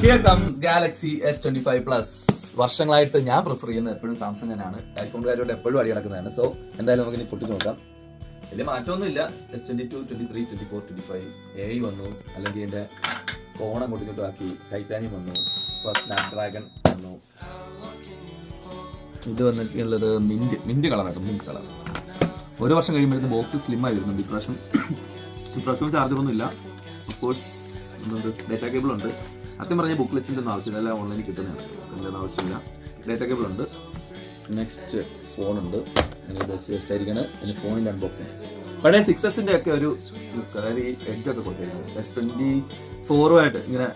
Here comes Galaxy S25 Plus. വർഷങ്ങളായിട്ട് ഞാൻ prefer ചെയ്യുന്നത് എപ്പോഴും സാംസങ് തന്നെയാണ്. ഐഫോൺകാരോട് എപ്പോഴും അടി കിടക്കുന്നതാണ്. സോ എന്തായാലും നമുക്ക് ഇനി പൊട്ടിച്ച് നോക്കാം. വലിയ മാറ്റമൊന്നുമില്ല. S22, 23, 24, 25 AI വന്നു, അല്ലെങ്കിൽ എൻ്റെ ഫോൺ അങ്ങോട്ടും ഇങ്ങോട്ടും ആക്കി. ടൈറ്റാനിയം വന്നു, സ്നാപ്ഡ്രാഗൺ വന്നു. ഇത് വന്നിട്ടുള്ളത് മിന്റ് കളറാണ്. Mint colour. ഒരു വർഷം കഴിയുമ്പോഴത്തേക്ക് ബോക്സ് സ്ലിം ആയി വരുന്നുണ്ട്. ഇപ്രാവശ്യവും ചാർജറൊന്നും ഇല്ല. ഓഫ്കോഴ്സ് ഡേറ്റാ കേബിൾ ഉണ്ട്. സത്യം പറഞ്ഞാൽ ബുക്ക്ലെറ്റ്സിൻ്റെ ഒന്നും ആവശ്യമില്ല, എല്ലാം ഓൺലൈനിൽ കിട്ടുന്നതാണ്. എന്തൊന്നും ആവശ്യമില്ല. ഡേറ്റാ കേബിൾ ഉണ്ട്. നെക്സ്റ്റ് ഫോണുണ്ട്. ബോക്സ് ജസ്റ്റ് ആയിരിക്കണം. പിന്നെ ഫോണിൻ്റെ അൺബോക്സിങ്. പഴയ 6S ഒക്കെ ഒരു അതായത് ഈ എഡ്ജൊക്കെ കൊടുത്തിട്ടുണ്ട്. S24 ഇങ്ങനെ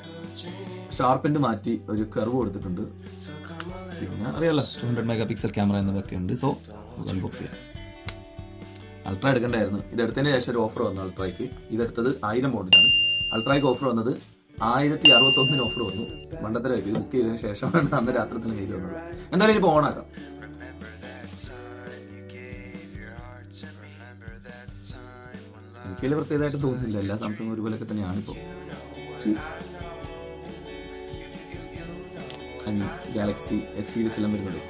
ഷാർപ്പിൻ്റെ മാറ്റി ഒരു കർവ് കൊടുത്തിട്ടുണ്ട്. പിന്നെ അറിയാലോ 200 MP ക്യാമറ എന്നതൊക്കെ ഉണ്ട്. സോ അൺബോക്സ് ചെയ്യാം. അൾട്ര എടുക്കേണ്ടായിരുന്നു. ഇതെടുത്തതിന് ശേഷം ഒരു ഓഫർ വന്നു അൾട്രയ്ക്ക്. ഇതെടുത്തത് 1000 മോഡലാണ്. അൾട്രയ്ക്ക് ഓഫർ വന്നത് 1061 ഓഫർ വന്നു. മണ്ടത്തരമായിട്ട് ഇത് ബുക്ക് ചെയ്തതിന് ശേഷമാണ് അന്ന് രാത്രി തന്നെ കയ്യിൽ വന്നത്. എന്തായാലും ഇനി ഓണാക്കാം. എനിക്ക് വലിയ പ്രത്യേകമായിട്ട് തോന്നുന്നില്ല. എല്ലാ സാംസങ് ഒരുപോലെയൊക്കെ തന്നെയാണ് ഇപ്പോൾ. ഗാലക്സി S സീരീസ് എല്ലാം വരുന്നുണ്ട്.